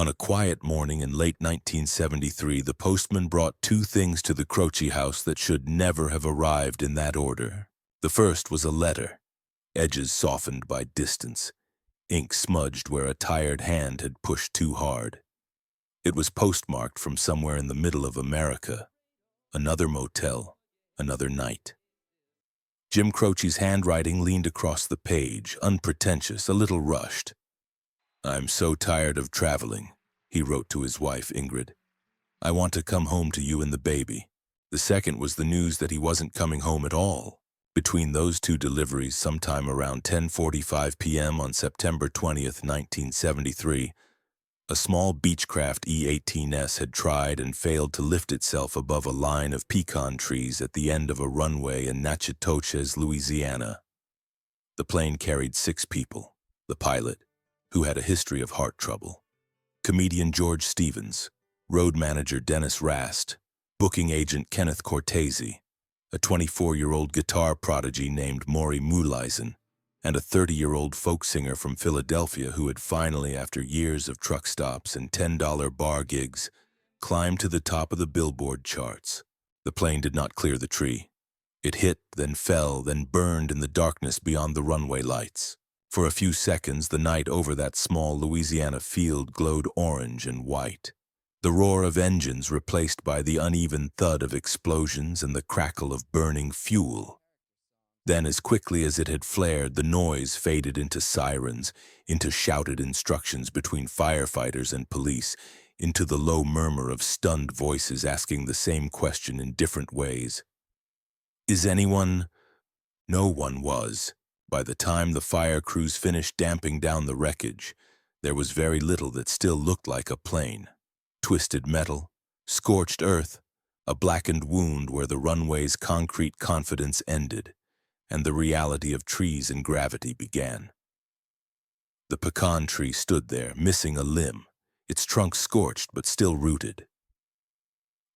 On a quiet morning in late 1973, the postman brought two things to the Croce house that should never have arrived in that order. The first was a letter, edges softened by distance, ink smudged where a tired hand had pushed too hard. It was postmarked from somewhere in the middle of America. Another motel, another night. Jim Croce's handwriting leaned across the page, unpretentious, a little rushed. "I'm so tired of traveling," he wrote to his wife, Ingrid. "I want to come home to you and the baby." The second was the news that he wasn't coming home at all. Between those two deliveries, sometime around 10:45 p.m. on September 20th, 1973, a small Beechcraft E-18S had tried and failed to lift itself above a line of pecan trees at the end of a runway in Natchitoches, Louisiana. The plane carried 6 people: the pilot, who had a history of heart trouble, comedian George Stevens, road manager Dennis Rast, booking agent Kenneth Cortese, a 24-year-old guitar prodigy named Maury Muleisen, and a 30-year-old folk singer from Philadelphia who had finally, after years of truck stops and $10 bar gigs, climbed to the top of the Billboard charts. The plane did not clear the tree. It hit, then fell, then burned in the darkness beyond the runway lights. For a few seconds, the night over that small Louisiana field glowed orange and white. The roar of engines replaced by the uneven thud of explosions and the crackle of burning fuel. Then, as quickly as it had flared, the noise faded into sirens, into shouted instructions between firefighters and police, into the low murmur of stunned voices asking the same question in different ways. "Is anyone?" No one was. By the time the fire crews finished damping down the wreckage, there was very little that still looked like a plane. Twisted metal, scorched earth, a blackened wound where the runway's concrete confidence ended, and the reality of trees and gravity began. The pecan tree stood there, missing a limb, its trunk scorched but still rooted.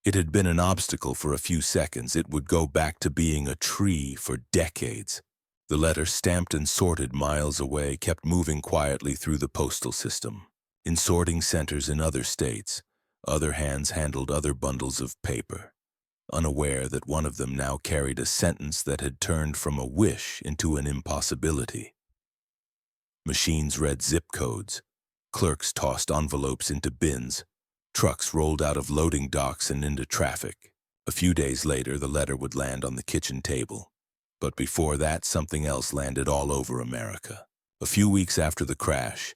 It had been an obstacle for a few seconds. It would go back to being a tree for decades. The letter, stamped and sorted miles away, kept moving quietly through the postal system. In sorting centers in other states, other hands handled other bundles of paper, unaware that one of them now carried a sentence that had turned from a wish into an impossibility. Machines read zip codes, clerks tossed envelopes into bins, trucks rolled out of loading docks and into traffic. A few days later, the letter would land on the kitchen table. But before that, something else landed all over America. A few weeks after the crash,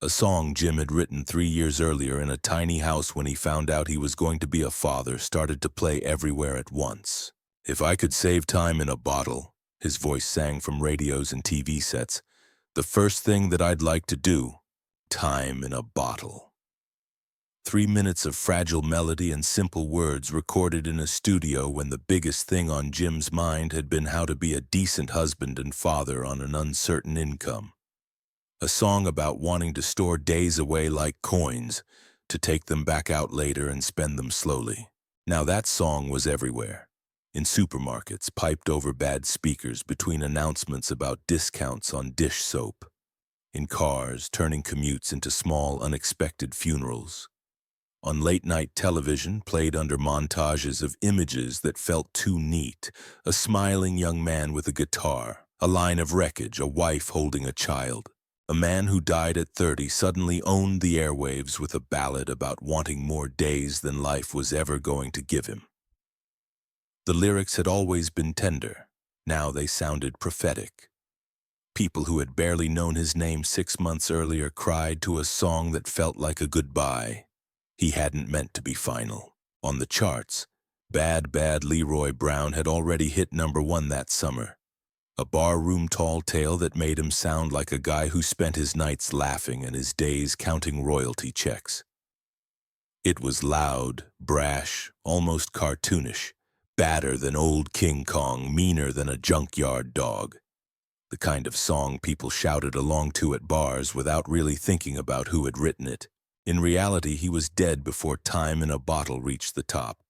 a song Jim had written 3 years earlier in a tiny house when he found out he was going to be a father started to play everywhere at once. "If I could save time in a bottle," his voice sang from radios and TV sets, "the first thing that I'd like to do, time in a bottle." 3 minutes of fragile melody and simple words recorded in a studio when the biggest thing on Jim's mind had been how to be a decent husband and father on an uncertain income. A song about wanting to store days away like coins, to take them back out later and spend them slowly. Now that song was everywhere. In supermarkets, piped over bad speakers between announcements about discounts on dish soap. In cars, turning commutes into small, unexpected funerals. On late-night television, played under montages of images that felt too neat. A smiling young man with a guitar, a line of wreckage, a wife holding a child. A man who died at 30 suddenly owned the airwaves with a ballad about wanting more days than life was ever going to give him. The lyrics had always been tender. Now they sounded prophetic. People who had barely known his name 6 months earlier cried to a song that felt like a goodbye. He hadn't meant to be final. On the charts, Bad Bad Leroy Brown had already hit #1 that summer. A barroom tall tale that made him sound like a guy who spent his nights laughing and his days counting royalty checks. It was loud, brash, almost cartoonish, badder than old King Kong, meaner than a junkyard dog. The kind of song people shouted along to at bars without really thinking about who had written it. In reality, he was dead before Time in a Bottle reached the top.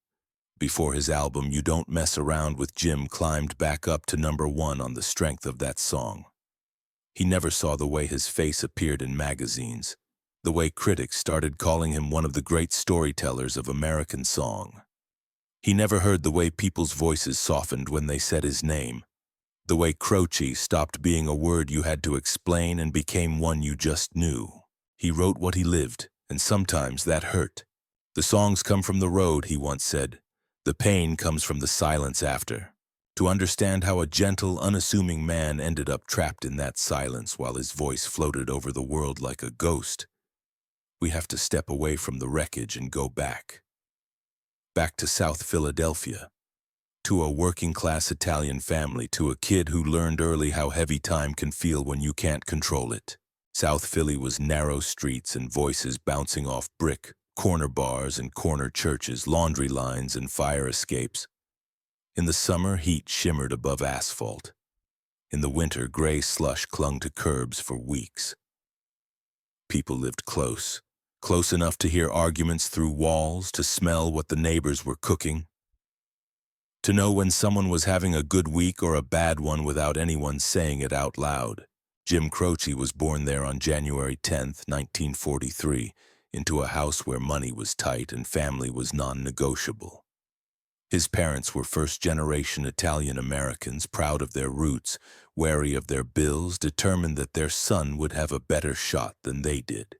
Before his album You Don't Mess Around with Jim climbed back up to #1 on the strength of that song. He never saw the way his face appeared in magazines. The way critics started calling him one of the great storytellers of American song. He never heard the way people's voices softened when they said his name. The way Croce stopped being a word you had to explain and became one you just knew. He wrote what he lived, and sometimes that hurt. The songs come from the road, he once said. The pain comes from the silence after. To understand how a gentle, unassuming man ended up trapped in that silence while his voice floated over the world like a ghost, we have to step away from the wreckage and go back. Back to South Philadelphia. To a working-class Italian family, to a kid who learned early how heavy time can feel when you can't control it. South Philly was narrow streets and voices bouncing off brick, corner bars and corner churches, laundry lines and fire escapes. In the summer, heat shimmered above asphalt. In the winter, gray slush clung to curbs for weeks. People lived close enough to hear arguments through walls, to smell what the neighbors were cooking, to know when someone was having a good week or a bad one without anyone saying it out loud. Jim Croce was born there on January 10, 1943, into a house where money was tight and family was non-negotiable. His parents were first-generation Italian-Americans, proud of their roots, wary of their bills, determined that their son would have a better shot than they did.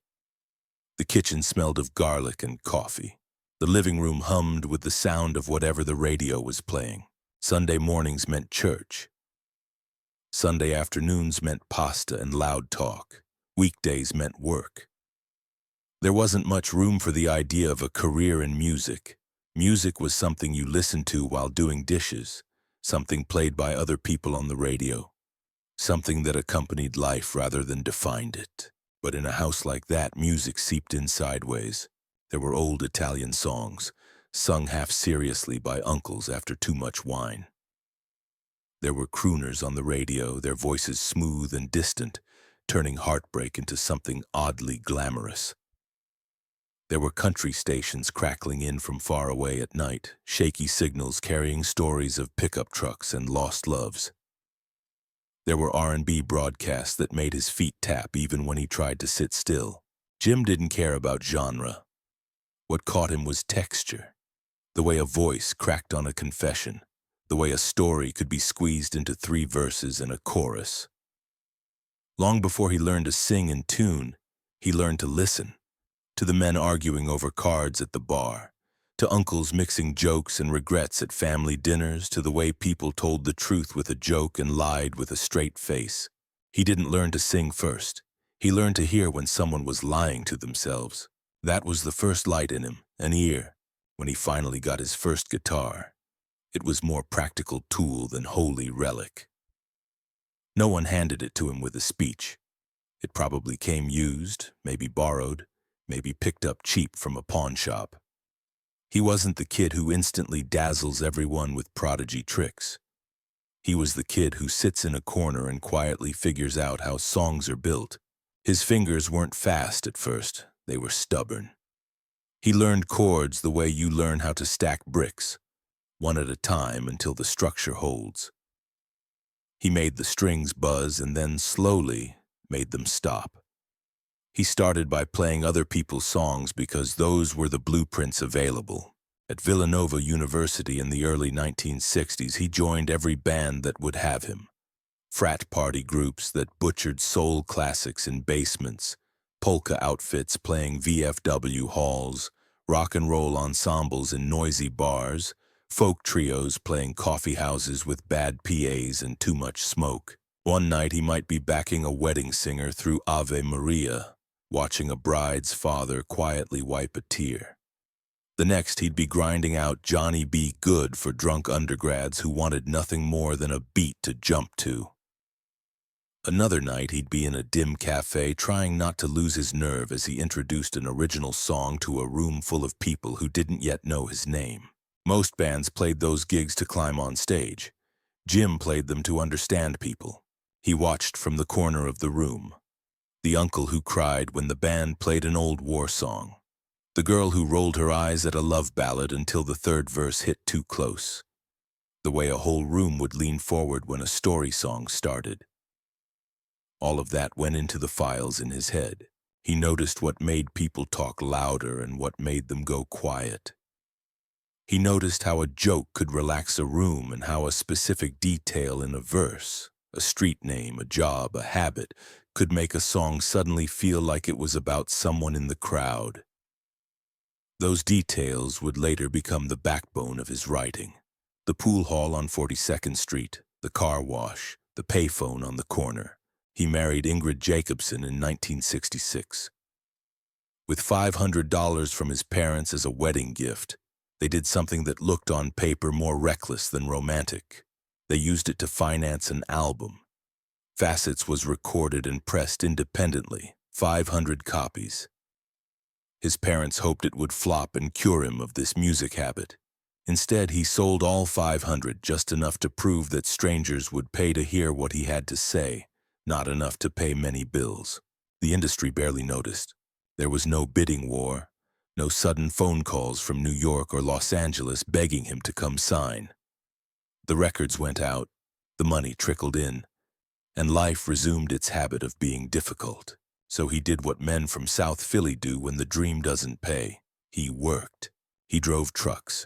The kitchen smelled of garlic and coffee. The living room hummed with the sound of whatever the radio was playing. Sunday mornings meant church. Sunday afternoons meant pasta and loud talk. Weekdays meant work. There wasn't much room for the idea of a career in music. Music was something you listened to while doing dishes, something played by other people on the radio, something that accompanied life rather than defined it. But in a house like that, music seeped in sideways. There were old Italian songs, sung half seriously by uncles after too much wine. There were crooners on the radio, their voices smooth and distant, turning heartbreak into something oddly glamorous. There were country stations crackling in from far away at night, shaky signals carrying stories of pickup trucks and lost loves. There were R&B broadcasts that made his feet tap even when he tried to sit still. Jim didn't care about genre. What caught him was texture, the way a voice cracked on a confession, the way a story could be squeezed into 3 verses and a chorus. Long before he learned to sing in tune, he learned to listen, to the men arguing over cards at the bar, to uncles mixing jokes and regrets at family dinners, to the way people told the truth with a joke and lied with a straight face. He didn't learn to sing first. He learned to hear when someone was lying to themselves. That was the first light in him, an ear. When he finally got his first guitar, it was more practical tool than holy relic. No one handed it to him with a speech. It probably came used, maybe borrowed, maybe picked up cheap from a pawn shop. He wasn't the kid who instantly dazzles everyone with prodigy tricks. He was the kid who sits in a corner and quietly figures out how songs are built. His fingers weren't fast at first, they were stubborn. He learned chords the way you learn how to stack bricks, one at a time until the structure holds. He made the strings buzz and then slowly made them stop. He started by playing other people's songs because those were the blueprints available. At Villanova University in the early 1960s, he joined every band that would have him. Frat party groups that butchered soul classics in basements, polka outfits playing VFW halls, rock and roll ensembles in noisy bars, folk trios playing coffee houses with bad PAs and too much smoke. One night he might be backing a wedding singer through Ave Maria, watching a bride's father quietly wipe a tear. The next he'd be grinding out Johnny B. Good for drunk undergrads who wanted nothing more than a beat to jump to. Another night he'd be in a dim cafe trying not to lose his nerve as he introduced an original song to a room full of people who didn't yet know his name. Most bands played those gigs to climb on stage. Jim played them to understand people. He watched from the corner of the room. The uncle who cried when the band played an old war song. The girl who rolled her eyes at a love ballad until the 3rd verse hit too close. The way a whole room would lean forward when a story song started. All of that went into the files in his head. He noticed what made people talk louder and what made them go quiet. He noticed how a joke could relax a room and how a specific detail in a verse, a street name, a job, a habit, could make a song suddenly feel like it was about someone in the crowd. Those details would later become the backbone of his writing. The pool hall on 42nd Street, the car wash, the payphone on the corner. He married Ingrid Jacobson in 1966. With $500 from his parents as a wedding gift, they did something that looked on paper more reckless than romantic. They used it to finance an album. Facets was recorded and pressed independently, 500 copies. His parents hoped it would flop and cure him of this music habit. Instead, he sold all 500, just enough to prove that strangers would pay to hear what he had to say, not enough to pay many bills. The industry barely noticed. There was no bidding war, no sudden phone calls from New York or Los Angeles begging him to come sign. The records went out, the money trickled in, and life resumed its habit of being difficult. So he did what men from South Philly do when the dream doesn't pay. He worked. He drove trucks.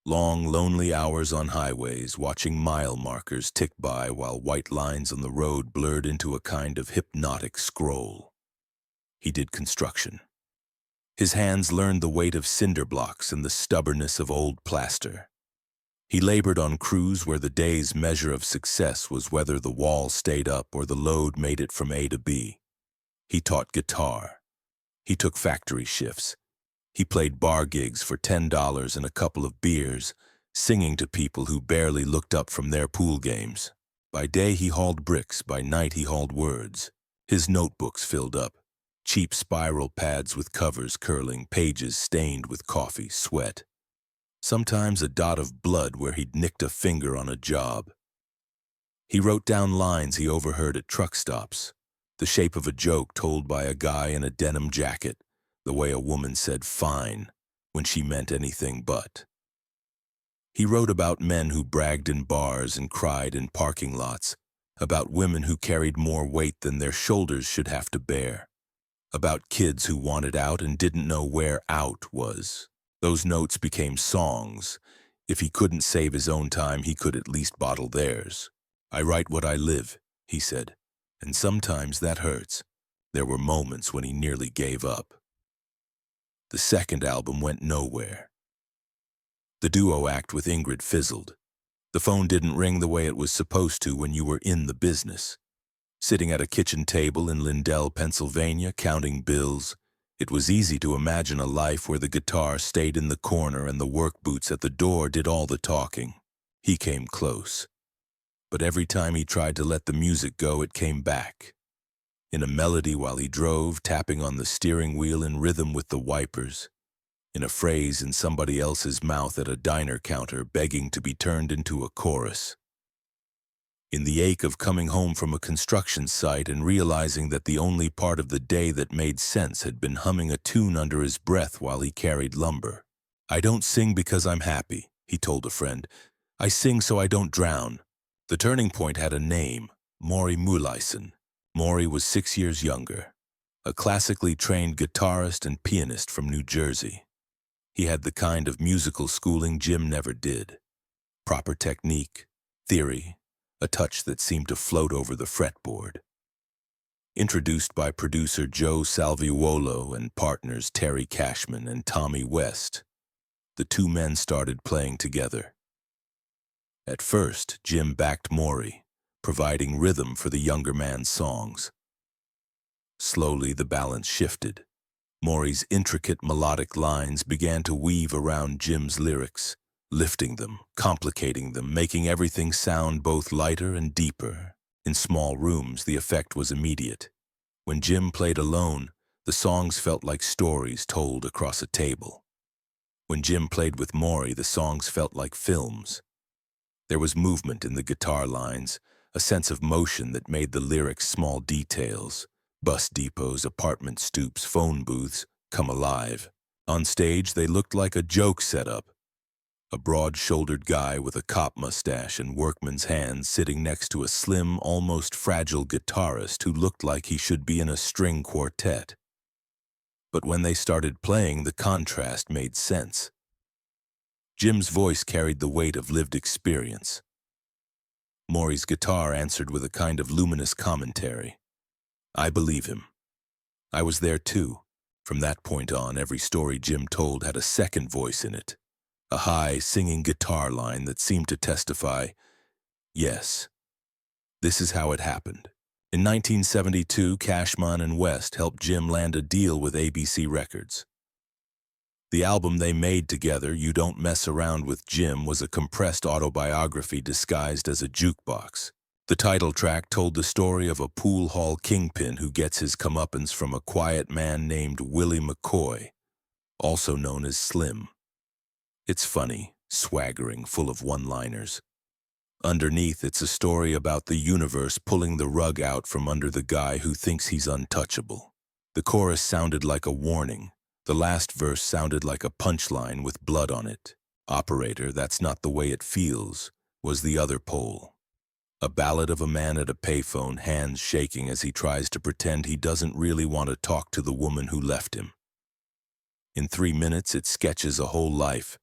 Long, lonely hours on highways, watching mile markers tick by while white lines on the road blurred into a kind of hypnotic scroll. He did construction. His hands learned the weight of cinder blocks and the stubbornness of old plaster. He labored on crews where the day's measure of success was whether the wall stayed up or the load made it from A to B. He taught guitar. He took factory shifts. He played bar gigs for $10 and a couple of beers, singing to people who barely looked up from their pool games. By day he hauled bricks, by night he hauled words. His notebooks filled up, cheap spiral pads with covers curling, pages stained with coffee, sweat. Sometimes a dot of blood where he'd nicked a finger on a job. He wrote down lines he overheard at truck stops, the shape of a joke told by a guy in a denim jacket, the way a woman said fine when she meant anything but. He wrote about men who bragged in bars and cried in parking lots, about women who carried more weight than their shoulders should have to bear, about kids who wanted out and didn't know where out was. Those notes became songs. If he couldn't save his own time, he could at least bottle theirs. "I write what I live," he said, "and sometimes that hurts." There were moments when he nearly gave up. The second album went nowhere. The duo act with Ingrid fizzled. The phone didn't ring the way it was supposed to when you were in the business. Sitting at a kitchen table in Lindell, Pennsylvania, counting bills, it was easy to imagine a life where the guitar stayed in the corner and the work boots at the door did all the talking. He came close. But every time he tried to let the music go, it came back. In a melody while he drove, tapping on the steering wheel in rhythm with the wipers. In a phrase in somebody else's mouth at a diner counter, begging to be turned into a chorus. In the ache of coming home from a construction site and realizing that the only part of the day that made sense had been humming a tune under his breath while he carried lumber. "I don't sing because I'm happy," he told a friend. "I sing so I don't drown." The turning point had a name, Maury Muleisen. Maury was 6 years younger, a classically trained guitarist and pianist from New Jersey. He had the kind of musical schooling Jim never did. Proper technique, theory, a touch that seemed to float over the fretboard. Introduced by producer Joe Salviuolo and partners Terry Cashman and Tommy West, the two men started playing together. At first, Jim backed Maury, providing rhythm for the younger man's songs. Slowly, the balance shifted. Maury's intricate melodic lines began to weave around Jim's lyrics, lifting them, complicating them, making everything sound both lighter and deeper. In small rooms, the effect was immediate. When Jim played alone, the songs felt like stories told across a table. When Jim played with Maury, the songs felt like films. There was movement in the guitar lines, a sense of motion that made the lyrics small details. Bus depots, apartment stoops, phone booths, come alive. On stage, they looked like a joke setup. a broad-shouldered guy with a cop mustache and workman's hands sitting next to a slim, almost fragile guitarist who looked like he should be in a string quartet. But when they started playing, the contrast made sense. Jim's voice carried the weight of lived experience. Maury's guitar answered with a kind of luminous commentary. I believe him. I was there too. From that point on, every story Jim told had a second voice in it, a high, singing guitar line that seemed to testify, yes, this is how it happened. In 1972, Cashman and West helped Jim land a deal with ABC Records. The album they made together, You Don't Mess Around with Jim, was a compressed autobiography disguised as a jukebox. The title track told the story of a pool hall kingpin who gets his comeuppance from a quiet man named Willie McCoy, also known as Slim. It's funny, swaggering, full of one-liners. Underneath, it's a story about the universe pulling the rug out from under the guy who thinks he's untouchable. The chorus sounded like a warning. The last verse sounded like a punchline with blood on it. Operator, that's not the way it feels, was the other pole. A ballad of a man at a payphone, hands shaking as he tries to pretend he doesn't really want to talk to the woman who left him. In 3 minutes, it sketches a whole life.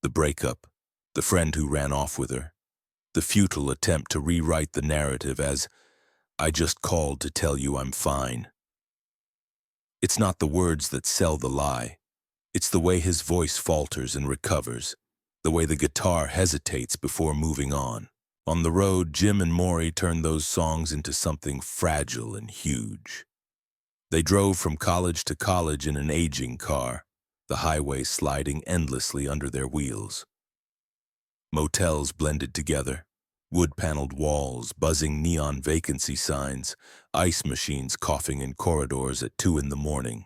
The breakup, the friend who ran off with her, the futile attempt to rewrite the narrative as, I just called to tell you I'm fine. It's not the words that sell the lie. It's the way his voice falters and recovers, the way the guitar hesitates before moving on. On the road, Jim and Maury turned those songs into something fragile and huge. They drove from college to college in an aging car, the highway sliding endlessly under their wheels. Motels blended together, wood-paneled walls, buzzing neon vacancy signs, ice machines coughing in corridors at 2 in the morning.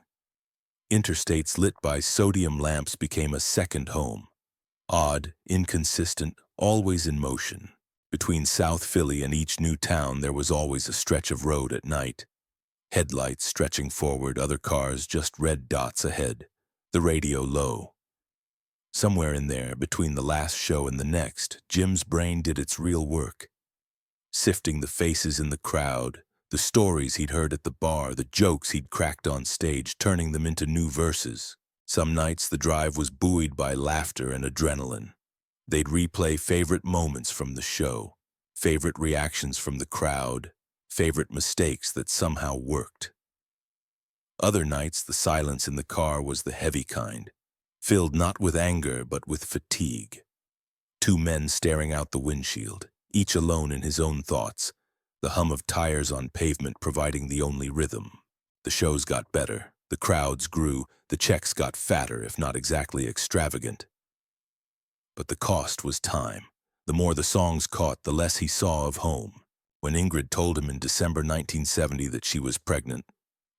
Interstates lit by sodium lamps became a second home. Odd, inconsistent, always in motion. Between South Philly and each new town there was always a stretch of road at night. Headlights stretching forward, other cars just red dots ahead. The radio low. Somewhere in there, between the last show and the next, Jim's brain did its real work. Sifting the faces in the crowd, the stories he'd heard at the bar, the jokes he'd cracked on stage, turning them into new verses. Some nights the drive was buoyed by laughter and adrenaline. They'd replay favorite moments from the show, favorite reactions from the crowd, favorite mistakes that somehow worked. Other nights, the silence in the car was the heavy kind, filled not with anger but with fatigue. 2 men staring out the windshield, each alone in his own thoughts, the hum of tires on pavement providing the only rhythm. The shows got better, the crowds grew, the checks got fatter, if not exactly extravagant. But the cost was time. The more the songs caught, the less he saw of home. When Ingrid told him in December 1970 that she was pregnant,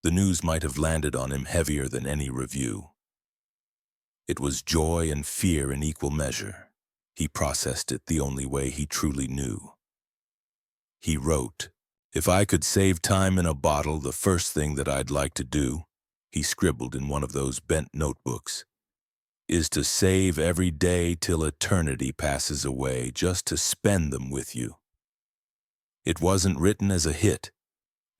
the news might have landed on him heavier than any review. It was joy and fear in equal measure. He processed it the only way he truly knew. He wrote, "If I could save time in a bottle, the first thing that I'd like to do," he scribbled in one of those bent notebooks, "is to save every day till eternity passes away, just to spend them with you." It wasn't written as a hit.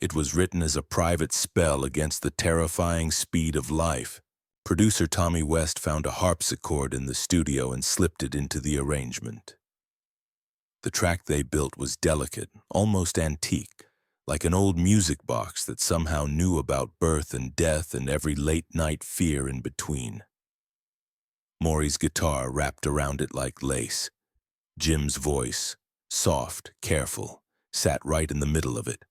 It was written as a private spell against the terrifying speed of life. Producer Tommy West found a harpsichord in the studio and slipped it into the arrangement. The track they built was delicate, almost antique, like an old music box that somehow knew about birth and death and every late-night fear in between. Maury's guitar wrapped around it like lace. Jim's voice, soft, careful, sat right in the middle of it,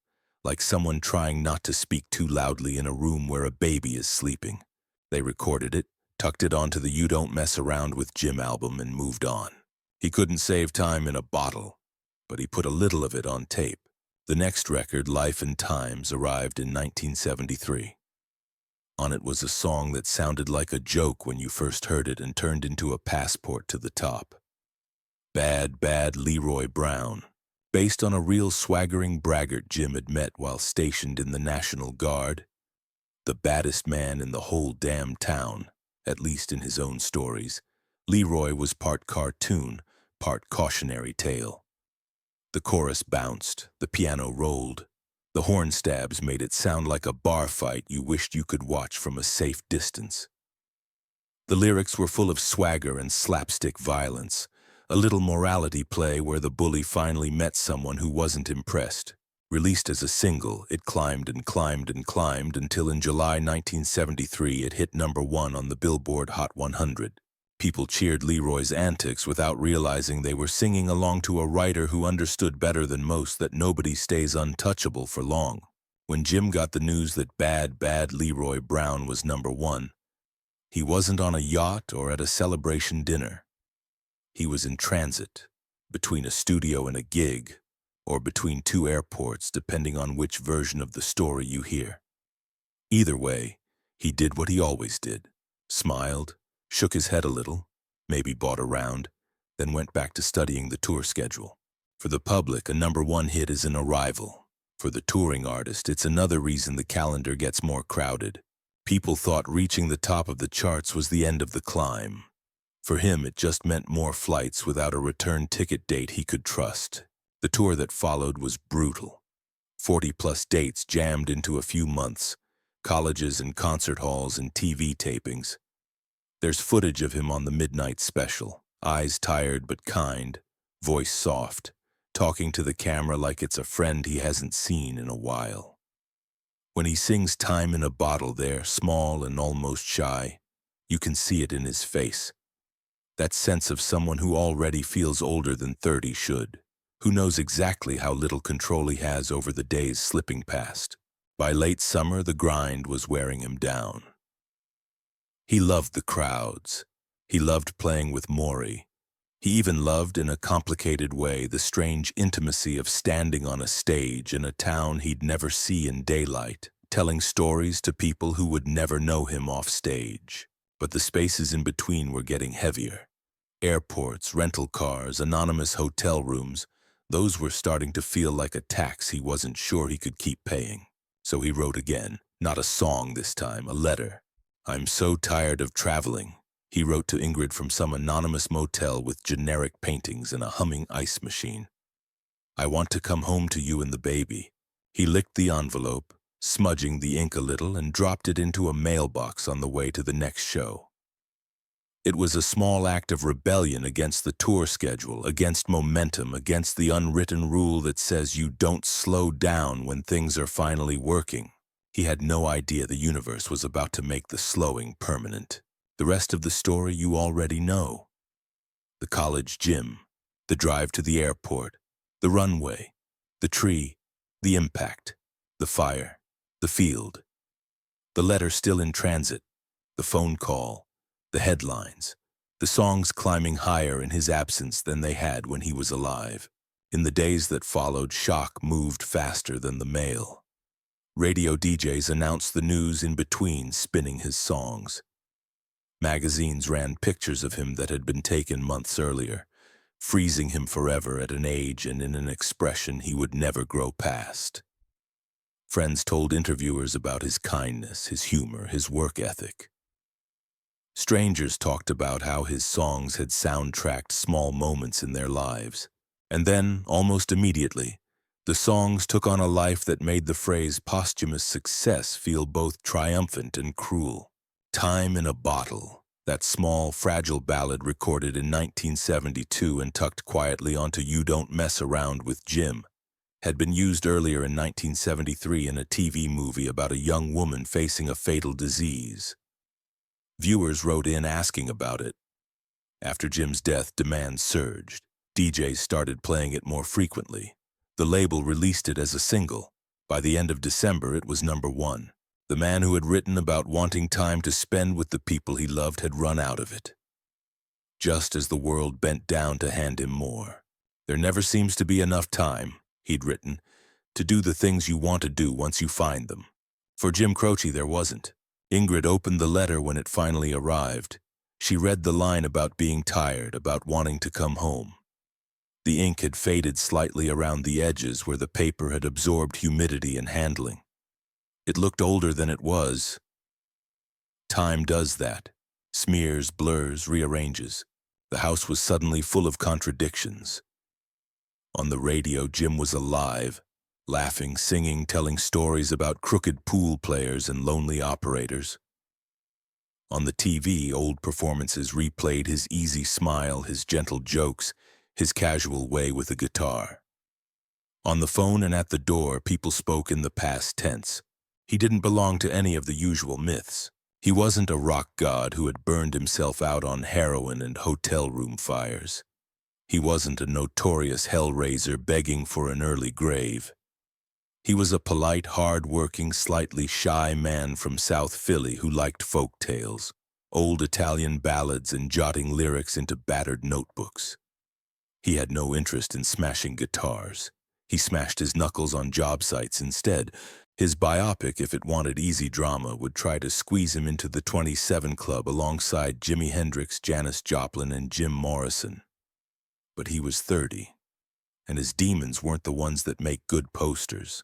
like someone trying not to speak too loudly in a room where a baby is sleeping. They recorded it, tucked it onto the You Don't Mess Around with Jim album, and moved on. He couldn't save time in a bottle, but he put a little of it on tape. The next record, Life and Times, arrived in 1973. On it was a song that sounded like a joke when you first heard it and turned into a passport to the top. Bad, Bad Leroy Brown, based on a real swaggering braggart Jim had met while stationed in the National Guard. The baddest man in the whole damn town, at least in his own stories, Leroy was part cartoon, part cautionary tale. The chorus bounced, the piano rolled. The horn stabs made it sound like a bar fight you wished you could watch from a safe distance. The lyrics were full of swagger and slapstick violence, a little morality play where the bully finally met someone who wasn't impressed. Released as a single, it climbed and climbed and climbed until in July 1973 it hit #1 on the Billboard Hot 100. People cheered Leroy's antics without realizing they were singing along to a writer who understood better than most that nobody stays untouchable for long. When Jim got the news that Bad Bad Leroy Brown was #1, he wasn't on a yacht or at a celebration dinner. He was in transit, between a studio and a gig, or between two airports, depending on which version of the story you hear. Either way, he did what he always did, smiled, shook his head a little, maybe bought a round, then went back to studying the tour schedule. For the public, a #1 hit is an arrival. For the touring artist, it's another reason the calendar gets more crowded. People thought reaching the top of the charts was the end of the climb. For him, it just meant more flights without a return ticket date he could trust. The tour that followed was brutal. 40-plus dates jammed into a few months, colleges and concert halls and TV tapings. There's footage of him on the midnight special, eyes tired but kind, voice soft, talking to the camera like it's a friend he hasn't seen in a while. When he sings Time in a Bottle there, small and almost shy, you can see it in his face. That sense of someone who already feels older than 30 should, who knows exactly how little control he has over the days slipping past. By late summer, the grind was wearing him down. He loved the crowds. He loved playing with Maury. He even loved, in a complicated way, the strange intimacy of standing on a stage in a town he'd never see in daylight, telling stories to people who would never know him off stage. But the spaces in between were getting heavier. Airports, rental cars, anonymous hotel rooms, those were starting to feel like a tax he wasn't sure he could keep paying. So he wrote again, not a song this time, a letter. "I'm so tired of traveling," he wrote to Ingrid from some anonymous motel with generic paintings and a humming ice machine. "I want to come home to you and the baby." He licked the envelope, smudging the ink a little, and dropped it into a mailbox on the way to the next show. It was a small act of rebellion against the tour schedule, against momentum, against the unwritten rule that says you don't slow down when things are finally working. He had no idea the universe was about to make the slowing permanent. The rest of the story you already know. The college gym, the drive to the airport, the runway, the tree, the impact, the fire, the field, the letter still in transit, the phone call, the headlines, the songs climbing higher in his absence than they had when he was alive. In the days that followed, shock moved faster than the mail. Radio DJs announced the news in between spinning his songs. Magazines ran pictures of him that had been taken months earlier, freezing him forever at an age and in an expression he would never grow past. Friends told interviewers about his kindness, his humor, his work ethic. Strangers talked about how his songs had soundtracked small moments in their lives. And then, almost immediately, the songs took on a life that made the phrase posthumous success feel both triumphant and cruel. Time in a Bottle, that small, fragile ballad recorded in 1972 and tucked quietly onto You Don't Mess Around with Jim, had been used earlier in 1973 in a TV movie about a young woman facing a fatal disease. Viewers wrote in asking about it. After Jim's death, demand surged. DJs started playing it more frequently. The label released it as a single. By the end of December, it was #1. The man who had written about wanting time to spend with the people he loved had run out of it. Just as the world bent down to hand him more. "There never seems to be enough time," he'd written, "to do the things you want to do once you find them." For Jim Croce, there wasn't. Ingrid opened the letter when it finally arrived. She read the line about being tired, about wanting to come home. The ink had faded slightly around the edges where the paper had absorbed humidity and handling. It looked older than it was. Time does that. Smears, blurs, rearranges. The house was suddenly full of contradictions. On the radio, Jim was alive, laughing, singing, telling stories about crooked pool players and lonely operators. On the TV, old performances replayed his easy smile, his gentle jokes, his casual way with a guitar. On the phone and at the door, people spoke in the past tense. He didn't belong to any of the usual myths. He wasn't a rock god who had burned himself out on heroin and hotel room fires. He wasn't a notorious hellraiser begging for an early grave. He was a polite, hard-working, slightly shy man from South Philly who liked folk tales, old Italian ballads, and jotting lyrics into battered notebooks. He had no interest in smashing guitars. He smashed his knuckles on job sites instead. His biopic, if it wanted easy drama, would try to squeeze him into the 27 Club alongside Jimi Hendrix, Janis Joplin, and Jim Morrison. But he was 30, and his demons weren't the ones that make good posters.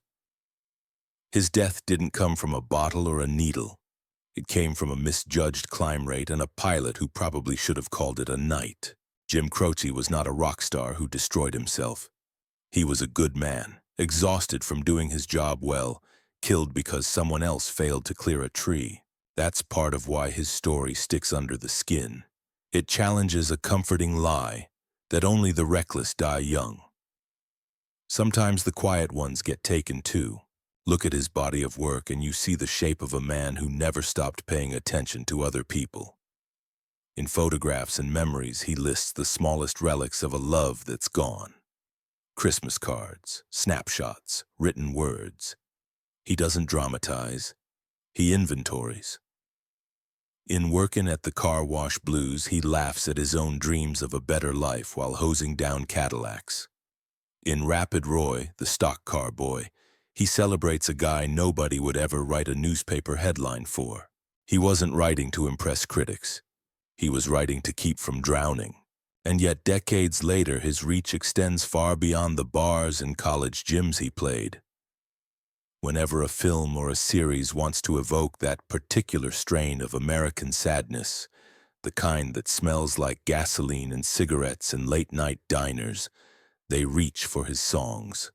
His death didn't come from a bottle or a needle. It came from a misjudged climb rate and a pilot who probably should have called it a night. Jim Croce was not a rock star who destroyed himself. He was a good man, exhausted from doing his job well, killed because someone else failed to clear a tree. That's part of why his story sticks under the skin. It challenges a comforting lie that only the reckless die young. Sometimes the quiet ones get taken too. Look at his body of work and you see the shape of a man who never stopped paying attention to other people. In photographs and memories, he lists the smallest relics of a love that's gone. Christmas cards, snapshots, written words. He doesn't dramatize. He inventories. In Workin' at the Car Wash Blues, he laughs at his own dreams of a better life while hosing down Cadillacs. In Rapid Roy, the stock car boy, he celebrates a guy nobody would ever write a newspaper headline for. He wasn't writing to impress critics. He was writing to keep from drowning. And yet decades later, his reach extends far beyond the bars and college gyms he played. Whenever a film or a series wants to evoke that particular strain of American sadness, the kind that smells like gasoline and cigarettes and late-night diners, they reach for his songs.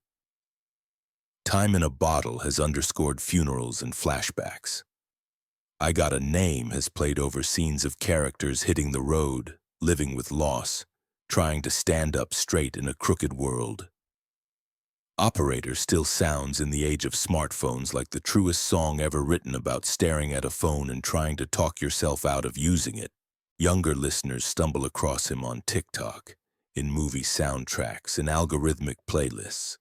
Time in a Bottle has underscored funerals and flashbacks. I Got a Name has played over scenes of characters hitting the road, living with loss, trying to stand up straight in a crooked world. Operator still sounds in the age of smartphones like the truest song ever written about staring at a phone and trying to talk yourself out of using it. Younger listeners stumble across him on TikTok, in movie soundtracks and algorithmic playlists.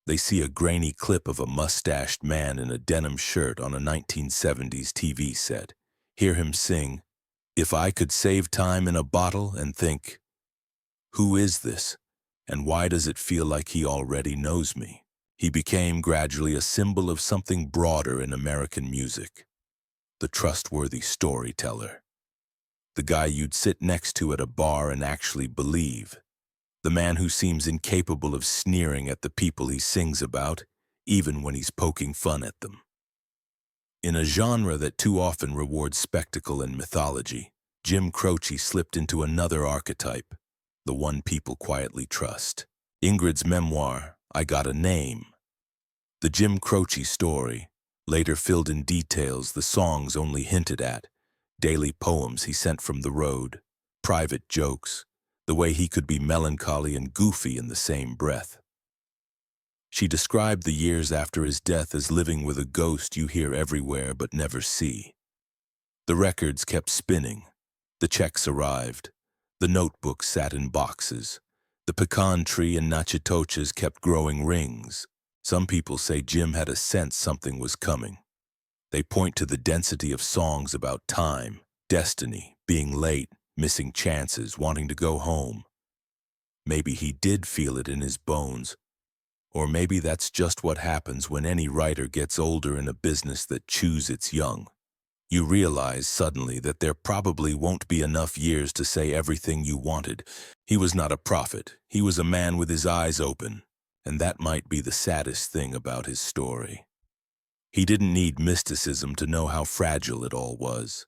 They see a grainy clip of a mustached man in a denim shirt on a 1970s TV set, hear him sing, "If I Could Save Time in a Bottle," and think, who is this, and why does it feel like he already knows me? He became gradually a symbol of something broader in American music. The trustworthy storyteller. The guy you'd sit next to at a bar and actually believe. The man who seems incapable of sneering at the people he sings about, even when he's poking fun at them. In a genre that too often rewards spectacle and mythology, Jim Croce slipped into another archetype, the one people quietly trust. Ingrid's memoir, I Got a Name. The Jim Croce story, later filled in details the songs only hinted at, daily poems he sent from the road, private jokes, the way he could be melancholy and goofy in the same breath. She described the years after his death as living with a ghost you hear everywhere but never see. The records kept spinning. The checks arrived. The notebooks sat in boxes. The pecan tree and nachitoches kept growing rings. Some people say Jim had a sense something was coming. They point to the density of songs about time, destiny, being late, missing chances, wanting to go home. Maybe he did feel it in his bones. Or maybe that's just what happens when any writer gets older in a business that chews its young. You realize suddenly that there probably won't be enough years to say everything you wanted. He was not a prophet. He was a man with his eyes open. And that might be the saddest thing about his story. He didn't need mysticism to know how fragile it all was.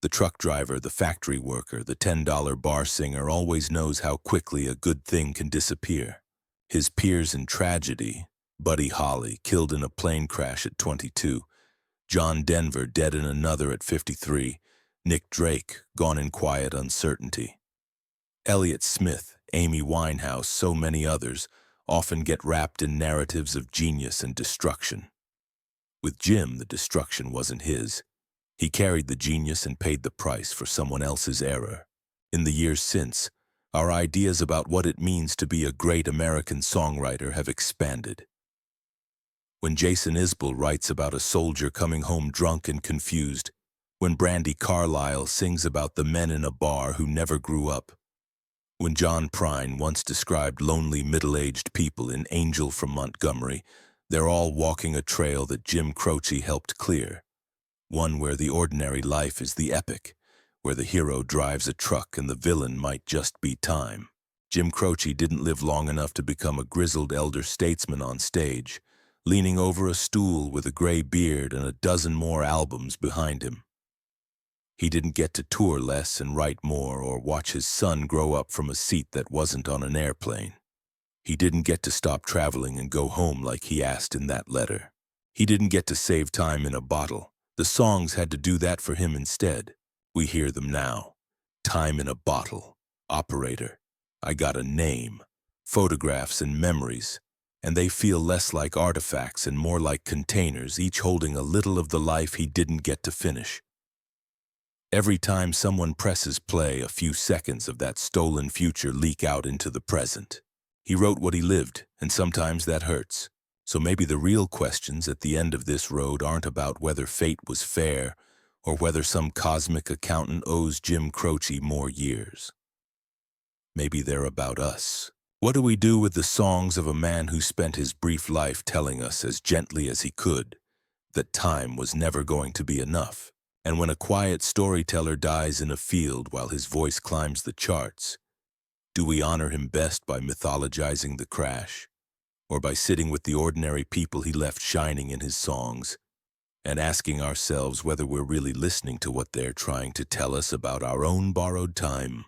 The truck driver, the factory worker, the $10 bar singer always knows how quickly a good thing can disappear. His peers in tragedy, Buddy Holly, killed in a plane crash at 22, John Denver, dead in another at 53, Nick Drake, gone in quiet uncertainty. Elliott Smith, Amy Winehouse, so many others, often get wrapped in narratives of genius and destruction. With Jim, the destruction wasn't his. He carried the genius and paid the price for someone else's error. In the years since, our ideas about what it means to be a great American songwriter have expanded. When Jason Isbell writes about a soldier coming home drunk and confused, when Brandi Carlile sings about the men in a bar who never grew up, when John Prine once described lonely middle-aged people in Angel from Montgomery, they're all walking a trail that Jim Croce helped clear, one where the ordinary life is the epic, where the hero drives a truck and the villain might just be time. Jim Croce didn't live long enough to become a grizzled elder statesman on stage, leaning over a stool with a gray beard and a dozen more albums behind him. He didn't get to tour less and write more or watch his son grow up from a seat that wasn't on an airplane. He didn't get to stop traveling and go home like he asked in that letter. He didn't get to save time in a bottle. The songs had to do that for him instead. We hear them now. Time in a bottle. Operator. I got a name. Photographs and memories. And they feel less like artifacts and more like containers, each holding a little of the life he didn't get to finish. Every time someone presses play, a few seconds of that stolen future leak out into the present. He wrote what he lived, and sometimes that hurts. So maybe the real questions at the end of this road aren't about whether fate was fair or whether some cosmic accountant owes Jim Croce more years. Maybe they're about us. What do we do with the songs of a man who spent his brief life telling us as gently as he could that time was never going to be enough? And when a quiet storyteller dies in a field while his voice climbs the charts, do we honor him best by mythologizing the crash, or by sitting with the ordinary people he left shining in his songs, and asking ourselves whether we're really listening to what they're trying to tell us about our own borrowed time?